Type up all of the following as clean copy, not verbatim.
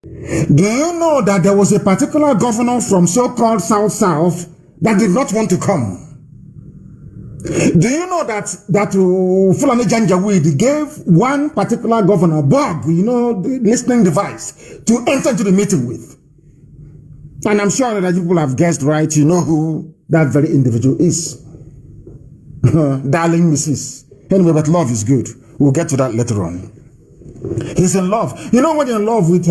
Do you know that there was a particular governor from so-called South that did not want to come? Do you know that Fulani-controlled gave one particular governor, Bob, the listening device, to enter into the meeting with? And I'm sure that people have guessed right, you know who that very individual is. Darling Mrs. Anyway, but love is good. We'll get to that later on. He's in love. You know when you're in love with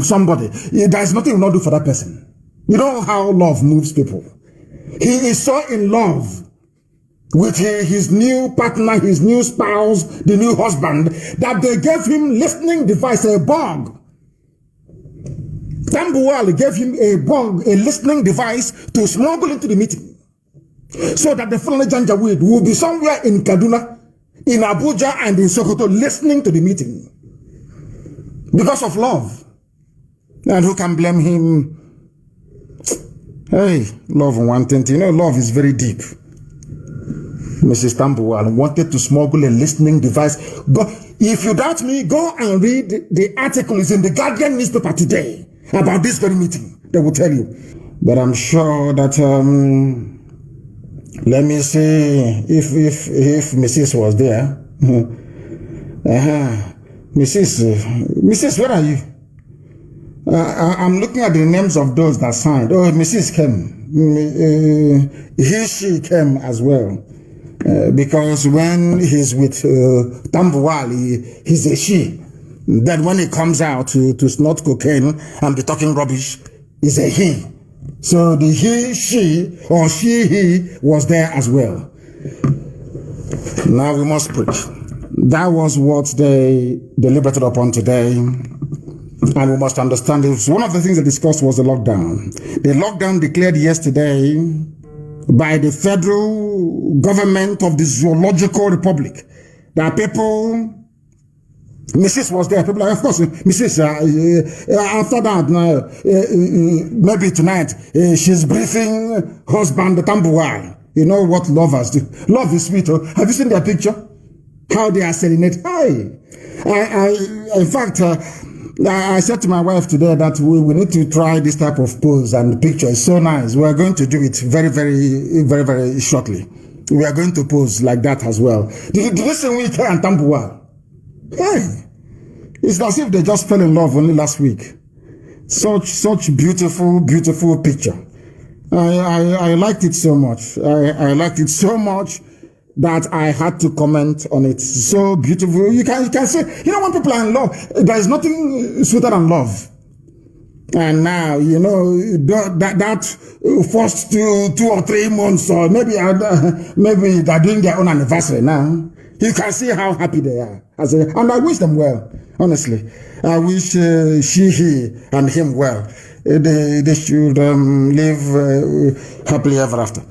somebody, there's nothing you not do for that person. You know how love moves people. He is so in love with his new partner, his new spouse, the new husband, that they gave him listening device, a bug. Tambuwal gave him a bug, a listening device to smuggle into the meeting. So that the Fulani-controlled will be somewhere in Kaduna, in Abuja, and in Sokoto listening to the meeting. Because of love. And who can blame him? Hey, love and one thing. You know, love is very deep. Mrs. Tambuwal wanted to smuggle a listening device. Go, if you doubt me, go and read the article. It's in the Guardian newspaper today about this very meeting. They will tell you. But I'm sure that, let me see if Mrs. was there. Mrs., where are you? I'm looking at the names of those that signed. Oh, Mrs. came. She came as well. Because when he's with Tambuwal, he's a she. Then when he comes out to snort cocaine and be talking rubbish, he's a he. So the he, she, or she, he was there as well. Now we must preach. That was what they deliberated upon today. And we must understand this. One of the things they discussed was the lockdown. The lockdown declared yesterday by the federal government of the Zoological Republic. There are people, Mrs. was there, people, of course, Mrs. After that, maybe tonight, she's briefing husband Tambuwal. You know what lovers do. Love is sweet. Oh. Have you seen their picture? How they are selling it? Hey, in fact, I said to my wife today that we need to try this type of pose, and the picture is so nice. We are going to do it very, very, very, very shortly. We are going to pose like that as well. Did you see Wike and Tambuwal? Hey, it's as if they just fell in love only last week. Such beautiful, beautiful picture. I liked it so much. I liked it so much that I had to comment on it. So beautiful. You can say, you know, when people are in love, there is nothing sweeter than love. And now, you know, that first 2 or 3 months, or maybe they're doing their own anniversary now. You can see how happy they are. And I wish them well, honestly. I wish she, he, and him well. They should live happily ever after.